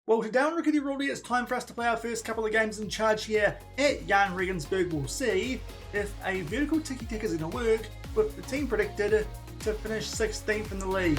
Well, today on Rickety Rudy, it's time for us to play our first couple of games in charge here at Jahn Regensburg. We'll see if a vertical Tiki-Taka is going to work with the team predicted to finish 16th in the league.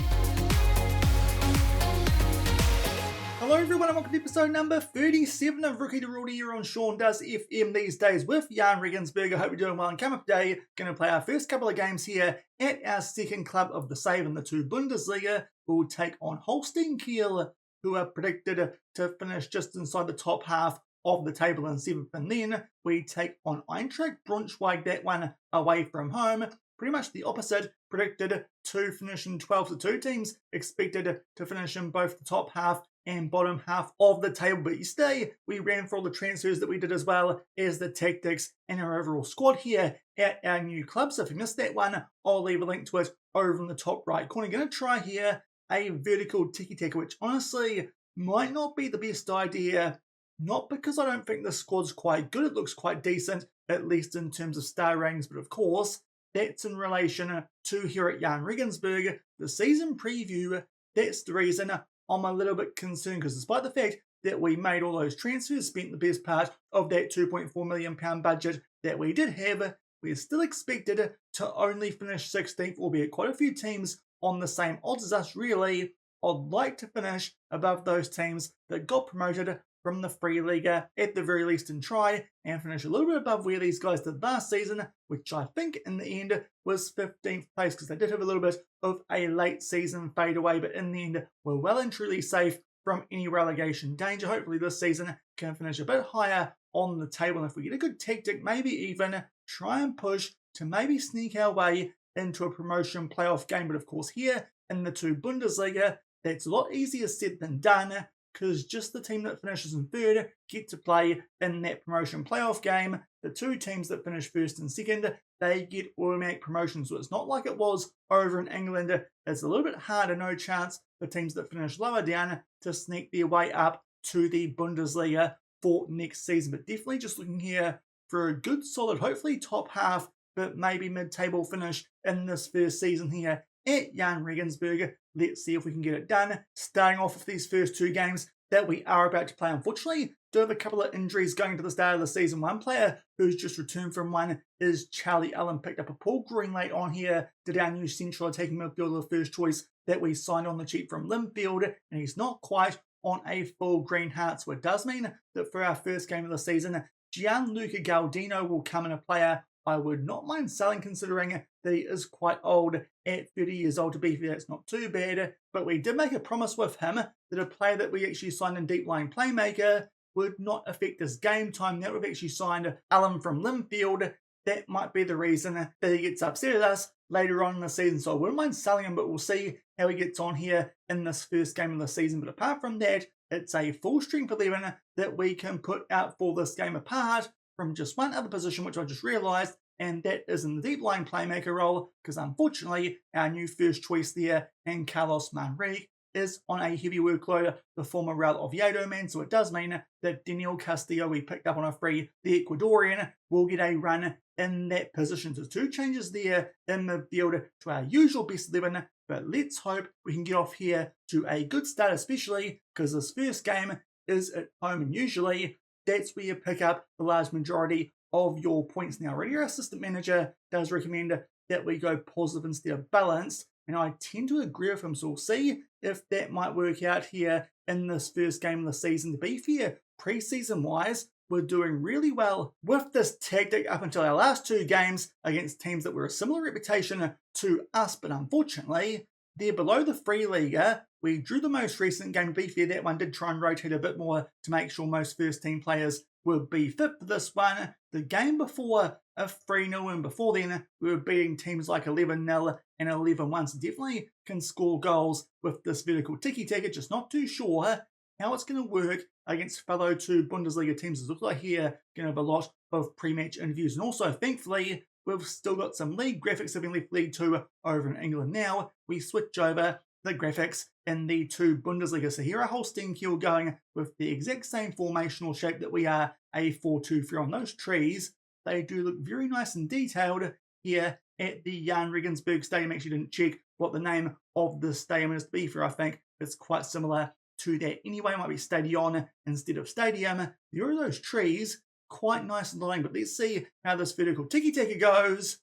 Hello everyone and welcome to episode number 37 of Rickety Rudy here on Shaun Does FM these days with Jahn Regensburg. I hope you're doing well and come up today. Going to play our first couple of games here at our second club of the save in the 2 Bundesliga. We'll take on Holstein Kiel, who are predicted to finish just inside the top half of the table in 7th. And then we take on Eintracht Braunschweig, that one away from home. Pretty much the opposite, predicted to finish in 12th. The 2 teams expected to finish in both the top half and bottom half of the table. But yesterday, we ran for all the transfers that we did as well as the tactics and our overall squad here at our new club. So if you missed that one, I'll leave a link to it over in the top right corner. I'm going to try here a vertical Tiki-Taka, which honestly might not be the best idea. Not because I don't think the squad's quite good. It looks quite decent, at least in terms of star ratings. But of course, that's in relation to here at Jahn Regensburg, the season preview. That's the reason I'm a little bit concerned, because despite the fact that we made all those transfers, spent the best part of that £2.4 million budget that we did have, we're still expected to only finish 16th, albeit quite a few teams on the same odds as us. Really, I'd like to finish above those teams that got promoted from the Free Liga at the very least, and try and finish a little bit above where these guys did last season, which I think in the end was 15th place, because they did have a little bit of a late season fade away, but in the end we're well and truly safe from any relegation danger. Hopefully this season can finish a bit higher on the table, and if we get a good tactic, maybe even try and push to maybe sneak our way into a promotion playoff game. But of course here in the 2 Bundesliga, that's a lot easier said than done, because just the team that finishes in 3rd get to play in that promotion playoff game. The 2 teams that finish 1st and 2nd, they get automatic promotion. So it's not like it was over in England. It's a little bit harder, no chance for teams that finish lower down to sneak their way up to the Bundesliga for next season. But definitely just looking here for a good solid, hopefully top half, but maybe mid-table finish in this first season here at Jahn Regensburg. Let's see if we can get it done. Starting off with these first 2 games that we are about to play. Unfortunately, do have a couple of injuries going into the start of the season. One player who's just returned from one is Charlie Allen. Picked up a Paul Green late on here, did our new central attacking midfielder, the first choice that we signed on the cheap from Linfield, and he's not quite on a full green heart. So it does mean that for our first game of the season, Gianluca Galdino will come in, a player I would not mind selling, considering that he is quite old at 30 years old. To be fair, that's not too bad. But we did make a promise with him that a player that we actually signed in deep line playmaker would not affect his game time. Now we've actually signed Alan from Linfield. That might be the reason that he gets upset at us later on in the season. So I wouldn't mind selling him, but we'll see how he gets on here in this first game of the season. But apart from that, it's a full strength 11 that we can put out for this game, apart from just one other position, which I just realised, and that is in the deep line playmaker role, because unfortunately our new first choice there, and Carlos Manrique, is on a heavy workload, the former Real Oviedo man. So it does mean that Daniel Castillo, we picked up on a free, the Ecuadorian, will get a run in that position. So 2 changes there in midfield to our usual best 11, but let's hope we can get off here to a good start, especially because this first game is at home, and usually that's where you pick up the large majority of your points. Now, already our assistant manager does recommend that we go positive instead of balanced, and I tend to agree with him. So we'll see if that might work out here in this first game of the season. To be fair, preseason wise, we're doing really well with this tactic up until our last 2 games against teams that were a similar reputation to us, but unfortunately they're below the Free Liga. We drew the most recent game. To be fair, that one did try and rotate a bit more to make sure most first team players would be fit for this one. The game before, a 3-0, and before then we were beating teams like 11-0 and 11-1. So definitely can score goals with this vertical Tiki-Taka. Just not too sure how it's going to work against fellow 2 Bundesliga teams. It looks like here going to have a lot of pre-match interviews, and also thankfully we've still got some league graphics having left League 2 over in England. Now we switch over the graphics in the 2 Bundesliga. So here are Holstein Kiel going with the exact same formational shape that we are, a 4-2-3 on those trees. They do look very nice and detailed here at the Jahn Regensburg Stadium. Actually didn't check what the name of the stadium is. To be fair, I think it's quite similar to that anyway. Might be stadion instead of stadium. There are those trees, quite nice and long, but let's see how this vertical Tiki-Taka goes.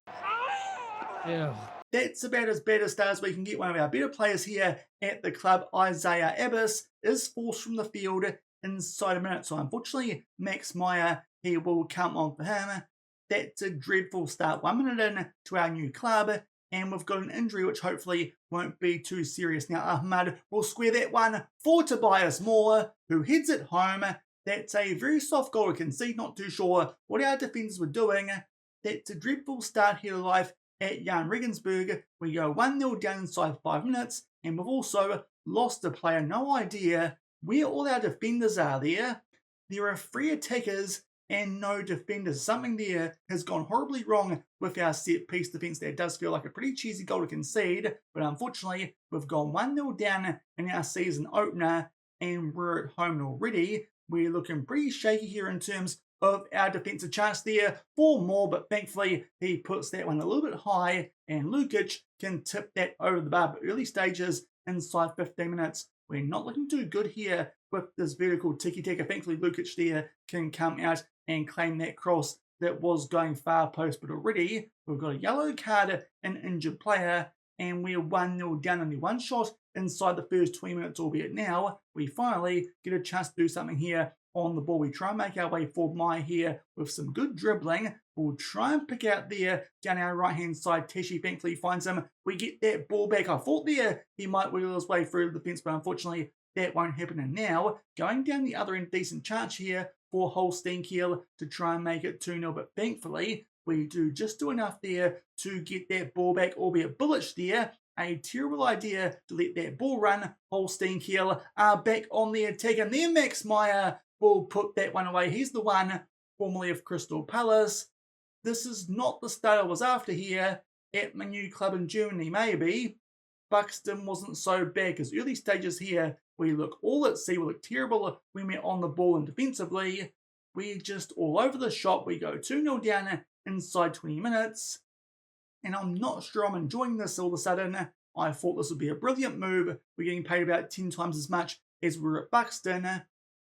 Yeah. That's about as bad a start as we can get. One of our better players here at the club, Isaiah Abbas, is forced from the field inside a minute. So unfortunately, Max Meyer, he will come on for him. That's a dreadful start. 1 minute in to our new club, and we've got an injury which hopefully won't be too serious. Now Ahmad will square that one for Tobias Moore, who heads it home. That's a very soft goal to concede. Not too sure what our defenders were doing. That's a dreadful start here to life at Jahn Regensburg. We go 1-0 down inside 5 minutes, and we've also lost a player. No idea where all our defenders are there. There are 3 attackers and no defenders. Something there has gone horribly wrong with our set piece defence. That does feel like a pretty cheesy goal to concede, but unfortunately we've gone 1-0 down in our season opener, and we're at home already. We're looking pretty shaky here in terms of our defensive chance there for Moore, but thankfully he puts that one a little bit high, and Lukic can tip that over the bar. But early stages inside 15 minutes, we're not looking too good here with this vertical Tiki-Taka. Thankfully Lukic there can come out and claim that cross that was going far post, but already we've got a yellow card, an injured player, and we're 1-0 down. Only one shot inside the first 20 minutes, albeit now we finally get a chance to do something here on the ball. We try and make our way forward. Meyer here with some good dribbling. We'll try and pick out there down our right-hand side. Teshi thankfully finds him. We get that ball back. I thought there he might wiggle his way through the defence, but unfortunately that won't happen. And now, going down the other end, decent chance here for Holstein Kiel to try and make it 2-0, but thankfully we do just do enough there to get that ball back, albeit Bullish there. A terrible idea to let that ball run. Holstein Kiel are back on the attack, and then Max Meyer will put that one away. He's the one formerly of Crystal Palace. This is not the start I was after here at my new club in Germany, maybe. Buxton wasn't so bad, because early stages here, we look all at sea. We look terrible when we're on the ball and defensively. We're just all over the shop. We go 2-0 down inside 20 minutes. And I'm not sure I'm enjoying this all of a sudden. I thought this would be a brilliant move. We're getting paid about 10 times as much as we were at Buxton.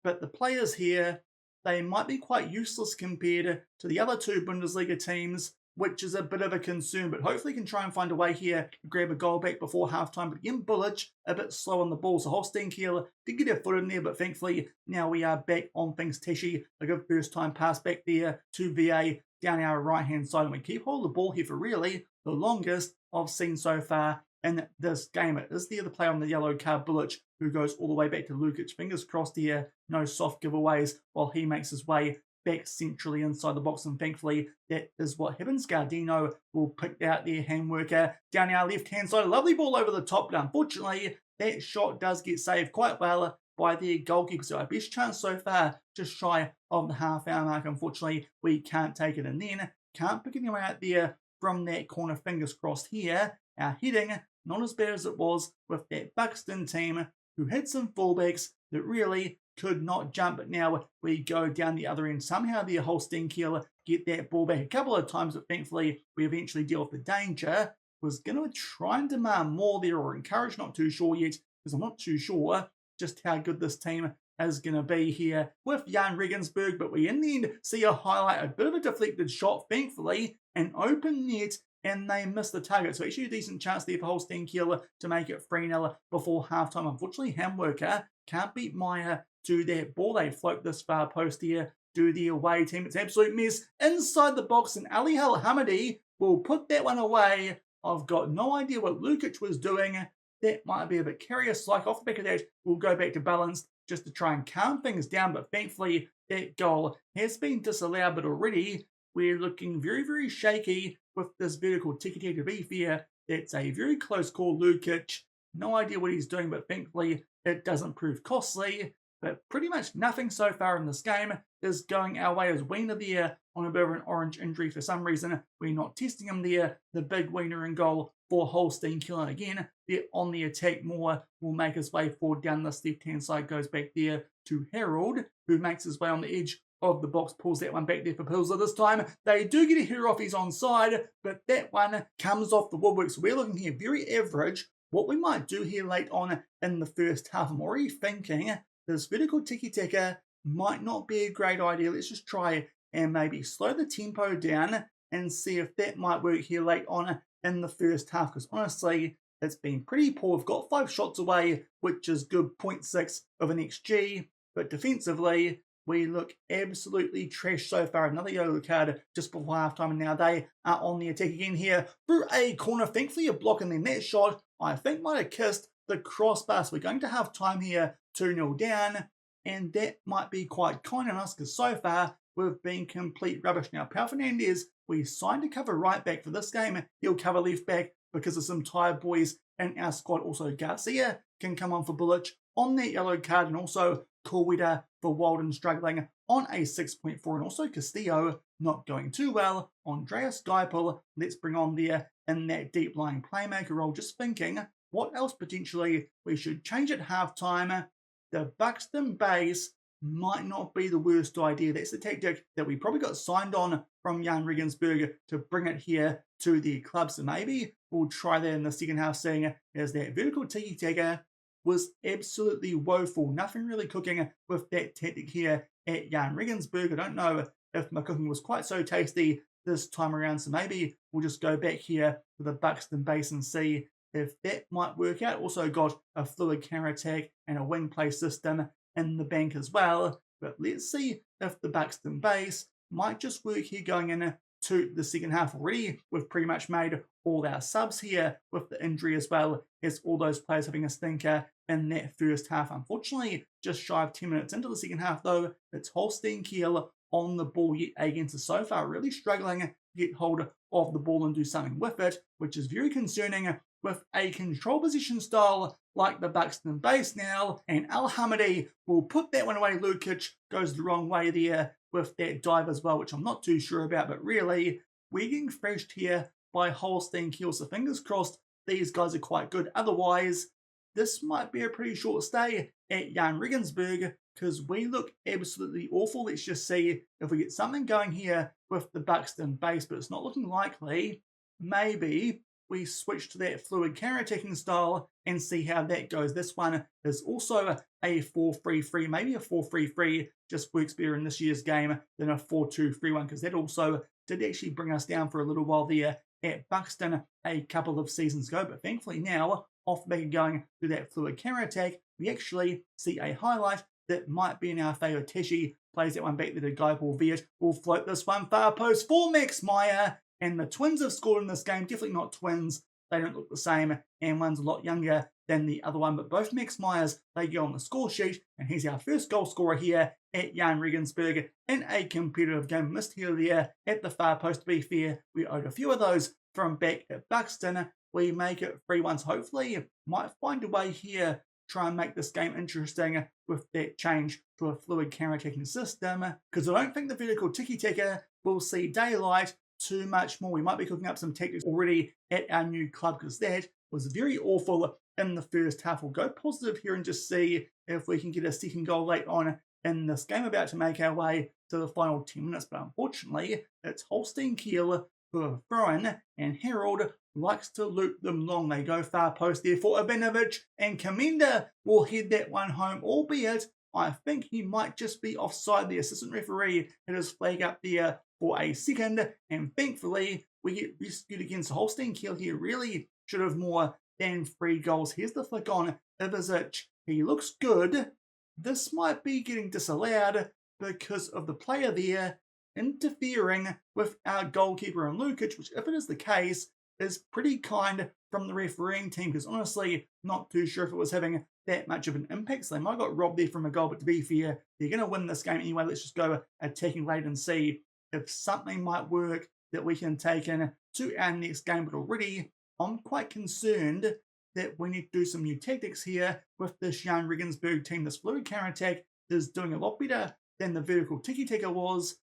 But the players here, they might be quite useless compared to the other 2 Bundesliga teams, which is a bit of a concern, but hopefully can try and find a way here to grab a goal back before halftime. But again, Bullic a bit slow on the ball, so Holstein Kiel did get a foot in there, but thankfully now we are back on things. Teshi, a good first time pass back there to VA down our right hand side, and we keep hold of the ball here for really the longest I've seen so far in this game. It is the other player on the yellow card, Bullic, who goes all the way back to Lukic. Fingers crossed here, no soft giveaways while he makes his way back centrally inside the box, and thankfully that is what happens. Gardino will pick out their hand worker down our left hand side. A lovely ball over the top, but unfortunately that shot does get saved quite well by their goalkeeper. So our best chance so far, just shy of the half-hour mark. Unfortunately we can't take it, and then can't pick anyone out there from that corner. Fingers crossed here. Our heading not as bad as it was with that Buxton team, who had some fullbacks that really could not jump. But now we go down the other end. Somehow the Holstein Kiel get that ball back a couple of times, but thankfully we eventually deal with the danger. Was going to try and demand more there, or encourage, not too sure yet, because I'm not too sure just how good this team is going to be here with Jahn Regensburg. But we in the end see a highlight, a bit of a deflected shot, thankfully, an open net, and they miss the target. So actually a decent chance there for Holstein Kiel to make it 3-0 before halftime. Unfortunately, Hamworker can't beat Meyer to that ball. They float this far post here to the away team. It's an absolute mess inside the box, and Ali Al Hamidi will put that one away. I've got no idea what Lukic was doing. That might be a bit curious. Like off the back of that, we'll go back to balanced just to try and calm things down. But thankfully, that goal has been disallowed. But already, we're looking very, very shaky with this vertical Tiki-Taka. To be fair, that's a very close call. Lukic, no idea what he's doing, but thankfully, it doesn't prove costly. But pretty much nothing so far in this game is going our way, as Wiener there on a bit of an orange injury for some reason. We're not testing him there. The big Wiener in goal for Holstein Kiel. And again, they're on the attack. Moore will make his way forward down this left-hand side, goes back there to Harold, who makes his way on the edge of the box, pulls that one back there for Pilsler. This time, they do get a header off his onside, but that one comes off the woodwork. So we're looking here very average what we might do here late on in the first half, I'm already thinking this vertical Tiki-Taka might not be a great idea. Let's just try and maybe slow the tempo down and see if that might work here late on in the first half, because honestly, it's been pretty poor. We've got 5 shots away, which is good, 0.6 of an XG, but defensively, we look absolutely trash so far. Another yellow card just before halftime, and now they are on the attack again here through a corner. Thankfully, a block, and then that shot, I think, might have kissed the crossbar. So we're going to have time here, 2-0 down, and that might be quite kind on us because so far we've been complete rubbish. Now, Pau Fernandez, we signed to cover right back for this game. He'll cover left back because of some tired boys in our squad. Also, Garcia can come on for Bullich on that yellow card, and also Corwida for Walden struggling on a 6.4, and also Castillo not going too well. Andreas Geipel, let's bring on there in that deep lying playmaker role. Just thinking, what else potentially we should change at halftime? The Buxton base might not be the worst idea. That's the tactic that we probably got signed on from Jahn Regensburg to bring it here to the club. So maybe we'll try that in the second half, seeing as that vertical Tiki-Taka was absolutely woeful. Nothing really cooking with that tactic here at Jahn Regensburg. I don't know if my cooking was quite so tasty this time around, so maybe we'll just go back here to the Buxton base and see if that might work out. Also got a fluid counter-attack and a wing play system in the bank as well. But let's see if the Buxton base might just work here going in to the second half already. We've pretty much made all our subs here with the injury, as well as all those players having a stinker in that first half. Unfortunately, just shy of 10 minutes into the second half though, it's Holstein Kiel on the ball yet again. So, so far really struggling to get hold of the ball and do something with it, which is very concerning with a control position style like the Buxton base now. And Al Hamidi will put that one away. Lukic goes the wrong way there with that dive as well, which I'm not too sure about, but really, we're getting thrashed here by Holstein Kiel, so fingers crossed these guys are quite good. Otherwise, this might be a pretty short stay at Jahn Regensburg because we look absolutely awful. Let's just see if we get something going here with the Buxton base, but it's not looking likely. Maybe we switch to that fluid counter-attacking style and see how that goes. This one is also a 4-3-3, maybe a 4-3-3 just works better in this year's game than a 4-2-3-1, because that also did actually bring us down for a little while there at Buxton a couple of seasons ago. But thankfully now, off the back of going through that fluid counter-attack, we actually see a highlight that might be in our favour. Teshi plays that one back there to Geipel. Viet will float this one far post for Max Meyer. And the Twins have scored in this game. Definitely not twins. They don't look the same. And one's a lot younger than the other one. But both Max Meyers, they go on the score sheet. And he's our first goal scorer here at Jahn Regensburg in a competitive game. Missed here there at the far post. To be fair, we owed a few of those from back at Buxton. We make it 3-1. So hopefully might find a way here. Try and make this game interesting with that change to a fluid counter-attacking system. Because I don't think the vertical Tiki-Taka will see daylight too much more. We might be cooking up some tactics already at our new club because that was very awful in the first half. We'll go positive here and just see if we can get a second goal late on in this game. About to make our way to the final 10 minutes, but unfortunately it's Holstein Kiel who are throwing, and Harold likes to loop them long. They go far post there for Ivanovic, and Kamenda will head that one home, albeit I think he might just be offside. The assistant referee had his flag up there for a second, and thankfully we get rescued against Holstein Kiel here. Really should have more than 3 goals. Here's the flick on Ivizic. He looks good. This might be getting disallowed because of the player there interfering with our goalkeeper and Lukic, which, if it is the case, is pretty kind from the refereeing team, because honestly, not too sure if it was having that much of an impact. So they might have got robbed there from a goal, but to be fair, they're going to win this game anyway. Let's just go attacking late and see if something might work that we can take in to our next game. But already, I'm quite concerned that we need to do some new tactics here with this Jahn Regensburg team. This fluid counter-attack is doing a lot better than the vertical Tiki-Taka was.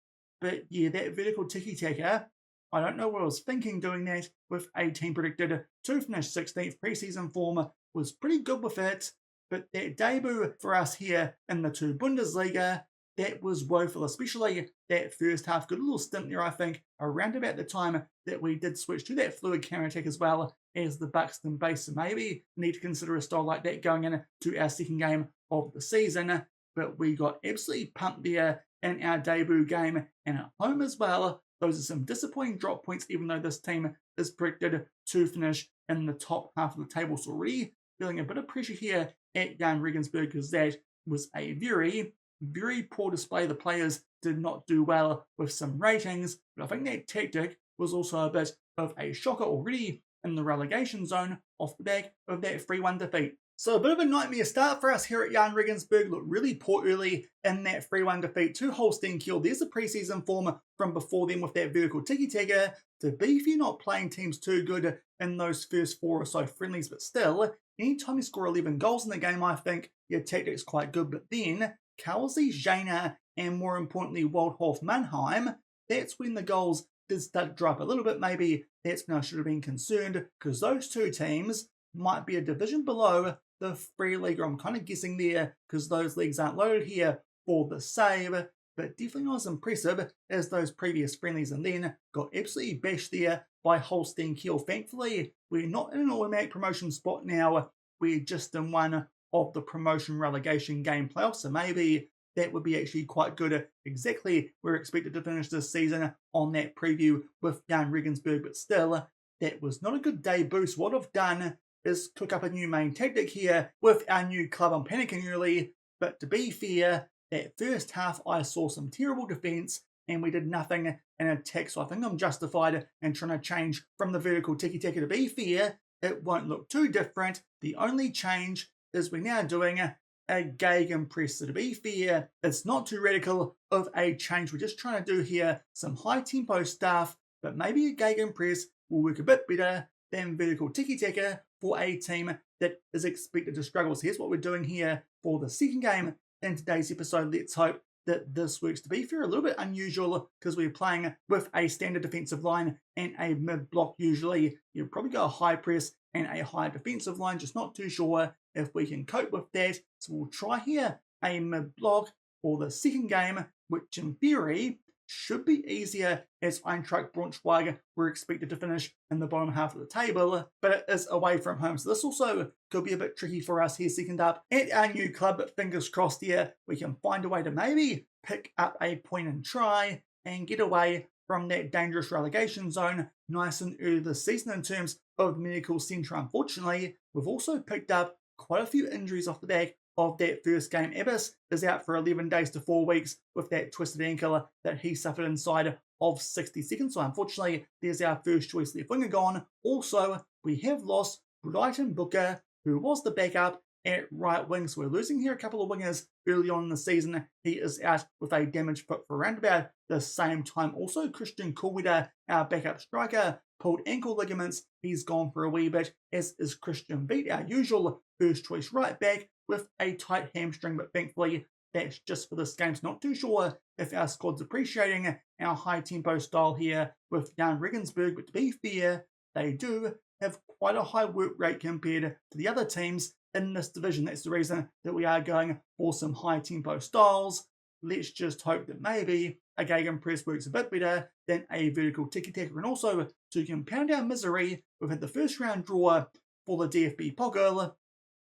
But yeah, that vertical Tiki-Taka, I don't know what I was thinking doing that with a team predicted to finish 16th. Preseason form was pretty good with it. But that debut for us here in the 2 Bundesliga that was woeful, especially that first half. Good little stint there, I think, around about the time that we did switch to that fluid counter-attack as well as the Buxton base. So maybe need to consider a style like that going into our second game of the season. But we got absolutely pumped there in our debut game and at home as well. Those are some disappointing drop points, even though this team is predicted to finish in the top half of the table. So already feeling a bit of pressure here at Jahn Regensburg, because that was a very, very poor display. The players did not do well with some ratings, but I think that tactic was also a bit of a shocker already in the relegation zone off the back of that 3-1 defeat. So a bit of a nightmare start for us here at Jahn Regensburg. Looked really poor early in that 3-1 defeat to Holstein Kiel. There's the preseason form from before then with that vertical Tiki-Taka. To be fair, not playing teams too good in those first 4 or so friendlies, but still, anytime you score 11 goals in the game, I think your tactic's quite good. But then, Karlsruhe, Jena, and more importantly, Waldhof Mannheim, that's when the goals did start to drop a little bit. Maybe that's when I should have been concerned, because those two teams might be a division below the free league. I'm kind of guessing there because those leagues aren't loaded here for the save, but definitely not as impressive as those previous friendlies, and then got absolutely bashed there by Holstein Kiel. Thankfully, we're not in an automatic promotion spot now. We're just in one of the promotion relegation game playoffs, so maybe that would be actually quite good. Exactly, we're expected to finish this season on that preview with Jahn Regensburg, but still, that was not a good debut. So what I've done is cook up a new main tactic here with our new club. I'm panicking early, but to be fair, that first half I saw some terrible defence and we did nothing in attack, so I think I'm justified in trying to change from the vertical Tiki-Taka. To be fair, it won't look too different. The only change is we're now doing a Gegenpress. So to be fair, it's not too radical of a change. We're just trying to do here some high tempo stuff, but maybe a Gegenpress will work a bit better than vertical Tiki-Taka for a team that is expected to struggle. So here's what we're doing here for the second game in today's episode. Let's hope that this works. To be fair, a little bit unusual because we're playing with a standard defensive line and a mid-block. Usually you'll probably go a high press and a high defensive line. Just not too sure if we can cope with that. So we'll try here a mid-block for the second game, which in theory should be easier as Eintracht Braunschweig were expected to finish in the bottom half of the table, but it is away from home. So this also could be a bit tricky for us here second up at our new club, but fingers crossed here we can find a way to maybe pick up a point and try and get away from that dangerous relegation zone nice and early this season. In terms of the medical centre, unfortunately, we've also picked up quite a few injuries off the back of that first game. Abbas is out for 11 days to 4 weeks with that twisted ankle that he suffered inside of 60 seconds. So unfortunately, there's our first choice left winger gone. Also, we have lost Ryzen Booker, who was the backup at right wing. So we're losing here a couple of wingers early on in the season. He is out with a damaged foot for around about the same time. Also, Christian Kulwida, our backup striker, pulled ankle ligaments. He's gone for a wee bit, as is Christian Beat, our usual first choice right back, with a tight hamstring, but thankfully that's just for this game. So not too sure if our squad's appreciating our high tempo style here with Jahn Regensburg, but to be fair, they do have quite a high work rate compared to the other teams in this division. That's the reason that we are going for some high tempo styles. Let's just hope that maybe a Gegenpress works a bit better than a vertical Tiki-Taka. And also, to compound our misery, we've had the first round draw for the DFB-Pokal.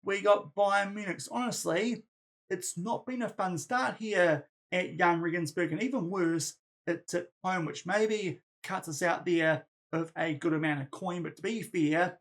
We got Bayern Munich. Honestly, it's not been a fun start here at Jahn Regensburg, and even worse, it's at home, which maybe cuts us out there of a good amount of coin. But to be fair,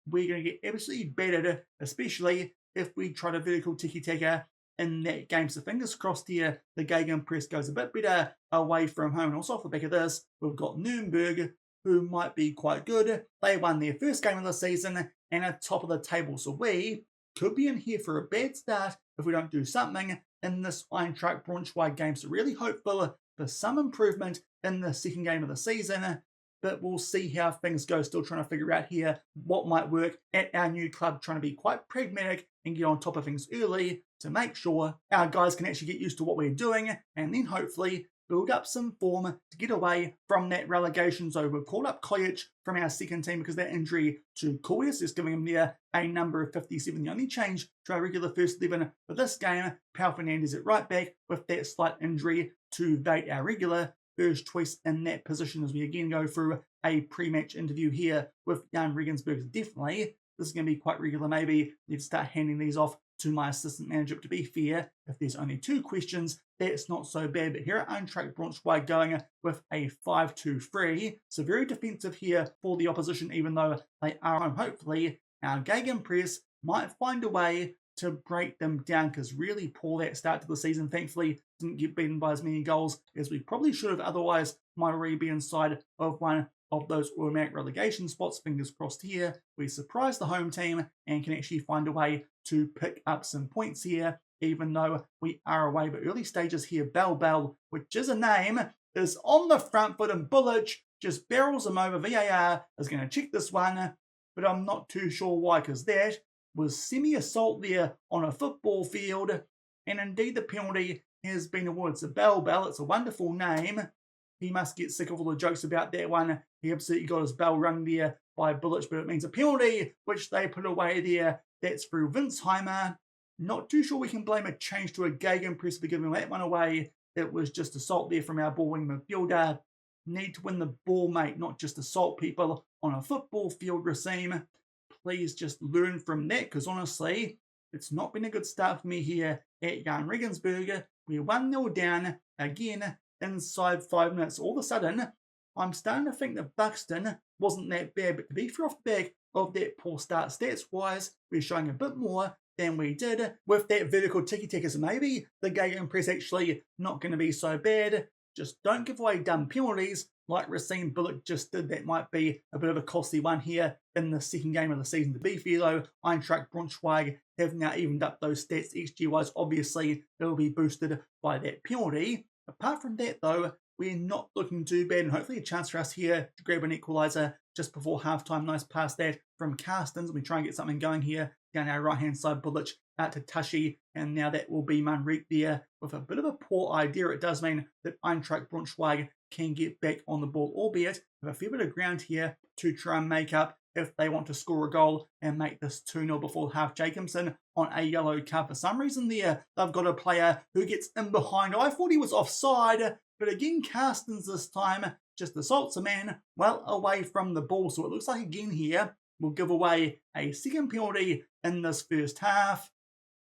we're going to get absolutely battered, especially if we try to vertical Tiki-Taka in that game. So fingers crossed here, the Gegenpress goes a bit better away from home. And also off the back of this, we've got Nuremberg, who might be quite good. They won their first game of the season and are top of the table. So we could be in here for a bad start if we don't do something in this Eintracht Braunschweig game. So really hopeful for some improvement in the second game of the season, but we'll see how things go. Still trying to figure out here what might work at our new club, trying to be quite pragmatic and get on top of things early to make sure our guys can actually get used to what we're doing, and then hopefully build up some form to get away from that relegation. So we've called up Kojic from our second team because that injury to Kojic is giving him there a number of 57. The only change to our regular first 11 for this game, Pau Fernandes at right back with that slight injury to Vate, our regular first choice in that position, as we again go through a pre-match interview here with Jahn Regensburg. Definitely, this is going to be quite regular. Maybe need to start handing these off to my assistant manager. To be fair, if there's only 2 questions, that's not so bad. But here at Eintracht Braunschweig going with a 5-2-3. So very defensive here for the opposition, even though they are home. Hopefully, our Gegenpress might find a way to break them down, because really poor that start to the season. Thankfully, didn't get beaten by as many goals as we probably should have. Otherwise, might already be inside of one of those automatic relegation spots. Fingers crossed here. We surprise the home team and can actually find a way to pick up some points here, even though we are away. But early stages here, Bell, which is a name, is on the front foot, and Bullich just barrels him over. VAR is going to check this one, but I'm not too sure why, because that was semi-assault there on a football field, and indeed the penalty has been awarded. So Bell, it's a wonderful name. He must get sick of all the jokes about that one. He absolutely got his bell rung there by Bullich, but it means a penalty, which they put away there. That's through Winsheimer. Not too sure we can blame a change to a Gegenpress for giving that one away. It was just assault there from our ball wing midfielder. Need to win the ball, mate, not just assault people on a football field, Racine. Please just learn from that, because honestly, it's not been a good start for me here at Jahn Regensburg. We're 1-0 down again inside 5 minutes. All of a sudden, I'm starting to think that Buxton wasn't that bad, but to be fair, off the back of that poor start stats-wise, we're showing a bit more than we did with that vertical Tiki-Taka. So maybe the Gegenpress actually not going to be so bad. Just don't give away dumb penalties like Racine Bullock just did. That might be a bit of a costly one here in the second game of the season. To be fair though, Eintracht Braunschweig have now evened up those stats XG-wise. Obviously, it'll be boosted by that penalty. Apart from that though, we're not looking too bad, and hopefully a chance for us here to grab an equaliser just before halftime. Nice pass that from Carstens. We try and get something going here down our right-hand side. Bullich out to Tashi, and now that will be Manrique there with a bit of a poor idea. It does mean that Eintracht Braunschweig can get back on the ball, albeit with a fair bit of ground here to try and make up if they want to score a goal and make this 2-0 before half. Jacobson on a yellow card. For some reason there, they've got a player who gets in behind. I thought he was offside, but again, Carstens this time just assaults a man well away from the ball. So it looks like again here, we'll give away a second penalty in this first half.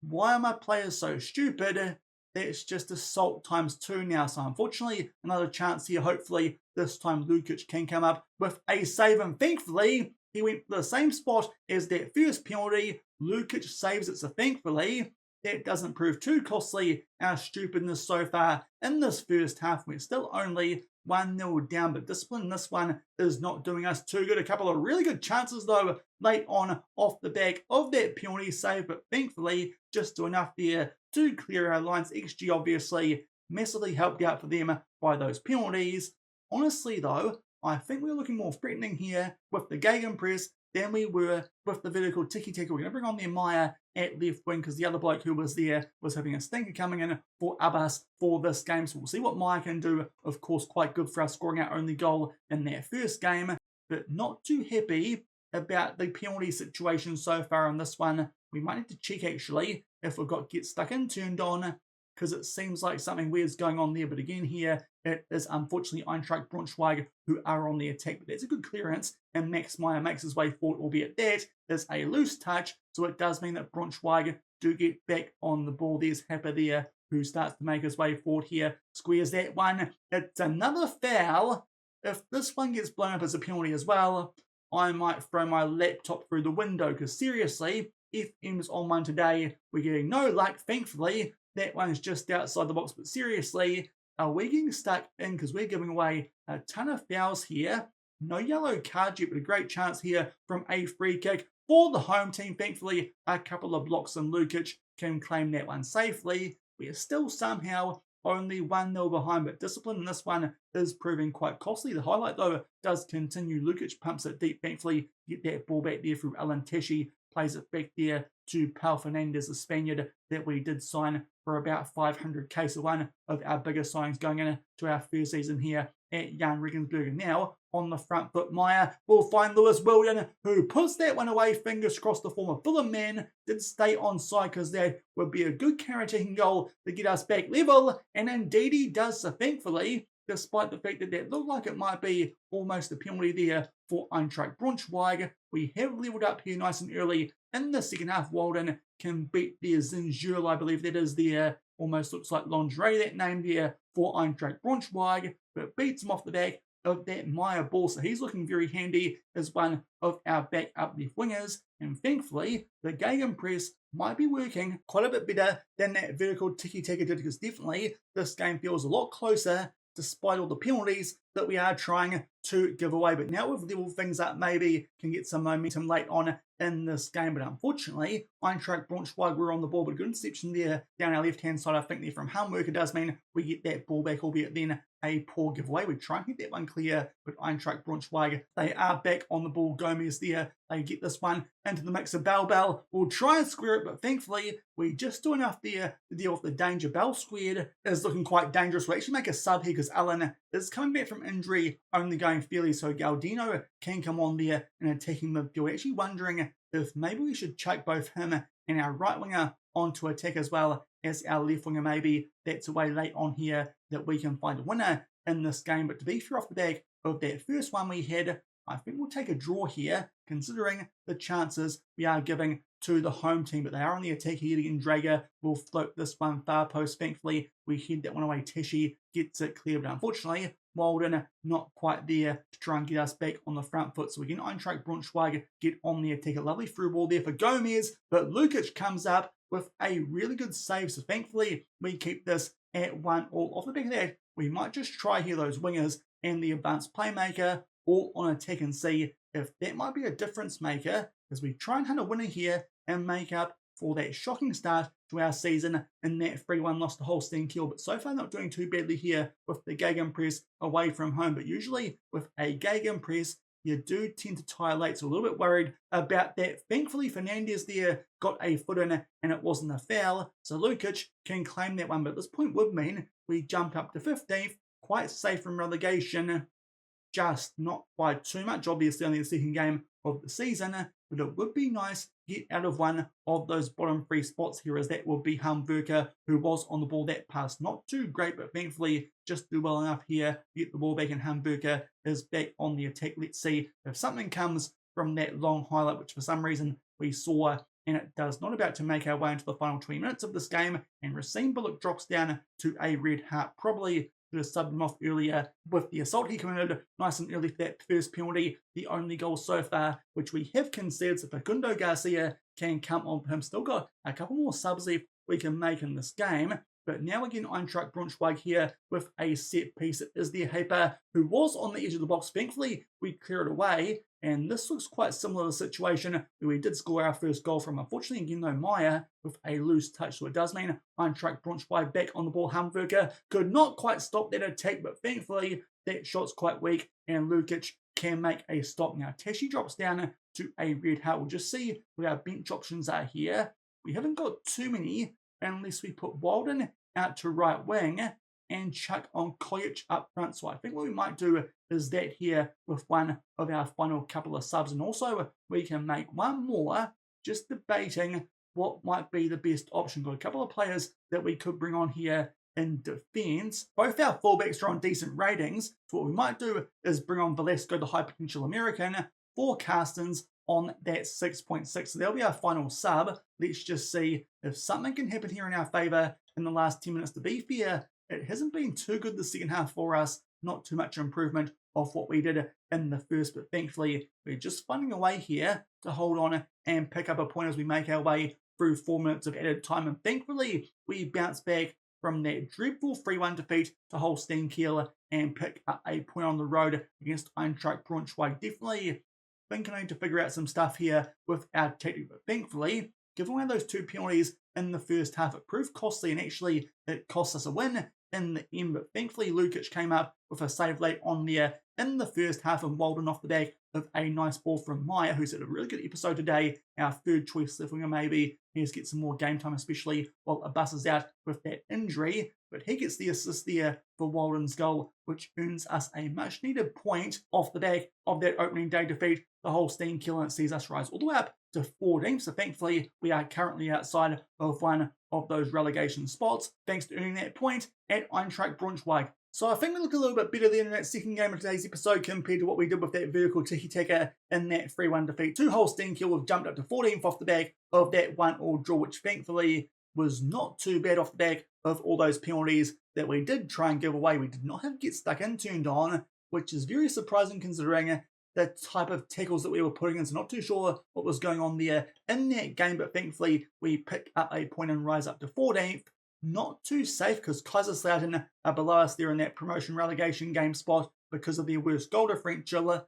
Why are my players so stupid? That's just assault times 2 now. So unfortunately, another chance here. Hopefully, this time Lukic can come up with a save. And thankfully, he went for the same spot as that first penalty. Lukic saves it. So thankfully, that doesn't prove too costly, our stupidness so far in this first half. We're still only 1-0 down, but discipline in this one is not doing us too good. A couple of really good chances though late on off the back of that penalty save, but thankfully just enough there to clear our lines. XG obviously massively helped out for them by those penalties. Honestly though, I think we're looking more threatening here with the Gegenpress than we were with the vertical Tiki-Taka. We're going to bring on the Amaya at left wing, because the other bloke who was there was having a stinker coming in for Abbas for this game. So we'll see what Maya can do. Of course, quite good for us scoring our only goal in that first game, but not too happy about the penalty situation so far on this one. We might need to check actually if we've got get stuck in turned on, because it seems like something weird's going on there. But again here, it is unfortunately Eintracht Braunschweig who are on the attack. But that's a good clearance, and Max Meyer makes his way forward, albeit that is a loose touch. So it does mean that Braunschweig do get back on the ball. There's Happer there, who starts to make his way forward here. Squares that one. It's another foul. If this one gets blown up as a penalty as well, I might throw my laptop through the window, because seriously, FM's on one today. We're getting no luck, thankfully. That one's just outside the box, but seriously, are we getting stuck in? Because we're giving away a ton of fouls here. No yellow card yet, but a great chance here from a free kick for the home team. Thankfully, a couple of blocks and Lukic can claim that one safely. We are still somehow only 1-0 behind, but discipline in this one is proving quite costly. The highlight, though, does continue. Lukic pumps it deep, thankfully, get that ball back there through Alan Teshi plays it back there to Pau Fernandez, the Spaniard that we did sign for about 500k. So one of our biggest signings going into our first season here at Jahn Regensburg. And now on the front foot, Meyer will find Lewis William, who puts that one away. Fingers crossed the former Fulham man did stay on side, because that would be a good counter-attacking goal to get us back level. And indeed he does, so thankfully, despite the fact that that looked like it might be almost a penalty there for Eintracht Braunschweig, we have leveled up here nice and early in the second half. Walden can beat their Zinjul, I believe that is their, almost looks like lingerie, that name there for Eintracht Braunschweig, but beats him off the back of that Meyer ball. So he's looking very handy as one of our back up left wingers. And thankfully, the Gegenpress might be working quite a bit better than that vertical Tiki-Taka did, because definitely this game feels a lot closer despite all the penalties that we are trying to give away. But now we've leveled things up, maybe can get some momentum late on in this game. But unfortunately, Eintracht Braunschweig were on the ball, but a good interception there down our left-hand side, I think there from Hamburg. It does mean we get that ball back, albeit then a poor giveaway. We try and get that one clear, but Eintracht Braunschweig, they are back on the ball. Gomez there, they get this one into the mix of Bell. We'll try and square it, but thankfully we just do enough there to deal with the danger. Bell squared is looking quite dangerous. We'll actually make a sub here because Allen is coming back from injury, only going fairly, so Galdino can come on there and attacking midfield. Actually wondering if maybe we should chuck both him and our right winger onto attack as well as our left winger. Maybe that's a way late on here that we can find a winner in this game. But to be fair, off the back of that first one we had, I think we'll take a draw here, considering the chances we are giving to the home team. But they are on the attack here again. Drager will float this one far post. Thankfully, we head that one away. Teshi gets it clear, but unfortunately, Walden not quite there to try and get us back on the front foot. So again, Eintracht Braunschweig get on the attack. A lovely through ball there for Gomez, but Lukic comes up with a really good save. So thankfully, we keep this at 1-1. Off the back of that, we might just try here those wingers and the advanced playmaker all on attack and see if that might be a difference maker, as we try and hunt a winner here and make up for that shocking start to our season in that 3-1 loss to Holstein Kiel. But so far not doing too badly here with the Gegenpress away from home. But usually with a Gegenpress, you do tend to tire late, so a little bit worried about that. Thankfully, Fernandez there got a foot in and it wasn't a foul, so Lukic can claim that one. But this point would mean we jump up to 15th, quite safe from relegation. Just not quite too much, obviously only the second game of the season, but it would be nice to get out of one of those bottom three spots here, as that would be Hamburger, who was on the ball. That pass not too great, but thankfully just do well enough here to get the ball back, and Hamburger is back on the attack. Let's see if something comes from that long highlight, which for some reason we saw, and it does. Not about to make our way into the final 20 minutes of this game, and Racine Bullock drops down to a red heart, probably could have subbed him off earlier with the assault he committed nice and early for that first penalty, the only goal so far, which we have conceded. So Facundo Garcia can come on for him. Still got a couple more subs left we can make in this game. But now again, Eintracht Braunschweig here with a set piece. It is their Haper, who was on the edge of the box. Thankfully, we clear it away. And this looks quite similar to the situation where we did score our first goal from. Unfortunately, again, though, Meyer with a loose touch. So it does mean Eintracht Braunschweig back on the ball. Hamburger could not quite stop that attack, but thankfully, that shot's quite weak. And Lukic can make a stop. Now, Teshi drops down to a red heart. We'll just see what our bench options are here. We haven't got too many, unless we put Walden out to right wing and chuck on Kojic up front. So I think what we might do is that here with one of our final couple of subs. And also we can make one more, just debating what might be the best option. Got a couple of players that we could bring on here in defence. Both our fullbacks are on decent ratings. So what we might do is bring on Velasco, the high potential American, for Carstens on that 6.6. So that'll be our final sub. Let's just see if something can happen here in our favour in the last 10 minutes. To be fair, it hasn't been too good the second half for us. Not too much improvement of what we did in the first, but thankfully we're just finding a way here to hold on and pick up a point as we make our way through 4 minutes of added time. And thankfully we bounce back from that dreadful 3-1 defeat to Holstein Kiel and pick up a point on the road against Eintracht Braunschweig. Definitely think I need to figure out some stuff here with our tactic, but thankfully, given away those two penalties in the first half, it proved costly, and actually it cost us a win in the end. But thankfully, Lukic came up with a save late on there in the first half, and Walden off the back of a nice ball from Meyer, who's had a really good episode today, our third choice left winger maybe. He has get some more game time, especially while Abbas is out with that injury. But he gets the assist there for Walden's goal, which earns us a much needed point off the back of that opening day defeat. The Holstein Kiel, and sees us rise all the way up to 14. So thankfully, we are currently outside of one of those relegation spots, thanks to earning that point at Eintracht Braunschweig. So I think we look a little bit better there in that second game of today's episode compared to what we did with that vertical Tiki-Taka in that 3-1 defeat to Holstein Kiel. We've jumped up to 14th off the back of that 1-1 draw, which thankfully was not too bad off the back of all those penalties that we did try and give away. We did not have get stuck in turned on, which is very surprising considering the type of tackles that we were putting in. So not too sure what was going on there in that game, but thankfully we pick up a point and rise up to 14th. Not too safe because Kaiserslautern are below us there in that promotion relegation game spot because of their worst goal differential.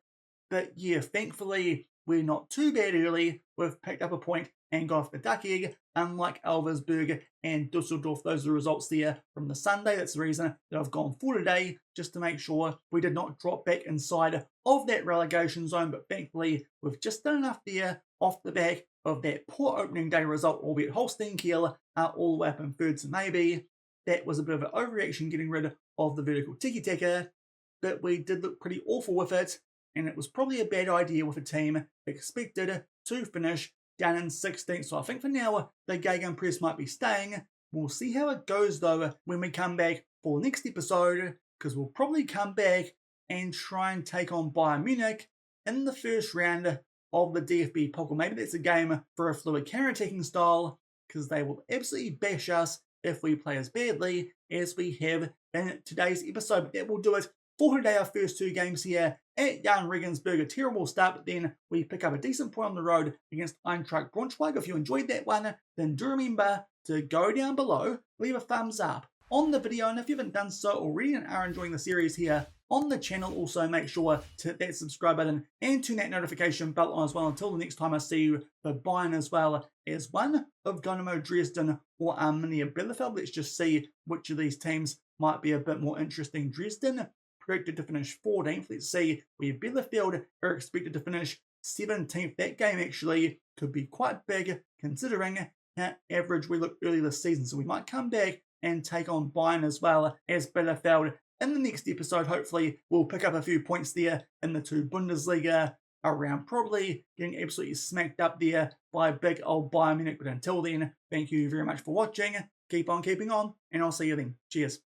But yeah, thankfully we're not too bad early. We've picked up a point and got off the duck egg, unlike Elversberg and Dusseldorf. Those are the results there from the Sunday. That's the reason that I've gone for today, just to make sure we did not drop back inside of that relegation zone. But thankfully, we've just done enough there off the back of that poor opening day result, albeit Holstein Kiel are all the way up in third. So maybe that was a bit of an overreaction getting rid of the vertical Tiki-Taka, but we did look pretty awful with it, and it was probably a bad idea with a team expected to finish down in 16th. So I think for now, the Gegenpress might be staying. We'll see how it goes though when we come back for the next episode, because we'll probably come back and try and take on Bayern Munich in the first round of the DFB-Pokal. Maybe that's a game for a fluid counter-attacking style, because they will absolutely bash us if we play as badly as we have in today's episode. But that will do it for today, our first two games here at Jahn Regensburg. A terrible start, but then we pick up a decent point on the road against Eintracht Braunschweig. If you enjoyed that one, then do remember to go down below, leave a thumbs up on the video, and if you haven't done so already and are enjoying the series here on the channel, also make sure to hit that subscribe button and turn that notification bell on as well. Until the next time I see you for Bayern as well as one of Dynamo Dresden or Arminia Bielefeld. Let's just see which of these teams might be a bit more interesting. Dresden predicted to finish 14th. Let's see where Bielefeld are expected to finish 17th. That game actually could be quite big considering how average we looked earlier this season. So we might come back and take on Bayern as well as Bielefeld in the next episode. Hopefully we'll pick up a few points there in the two Bundesliga around, probably getting absolutely smacked up there by big old Bayern Munich. But until then, thank you very much for watching. Keep on keeping on, and I'll see you then. Cheers.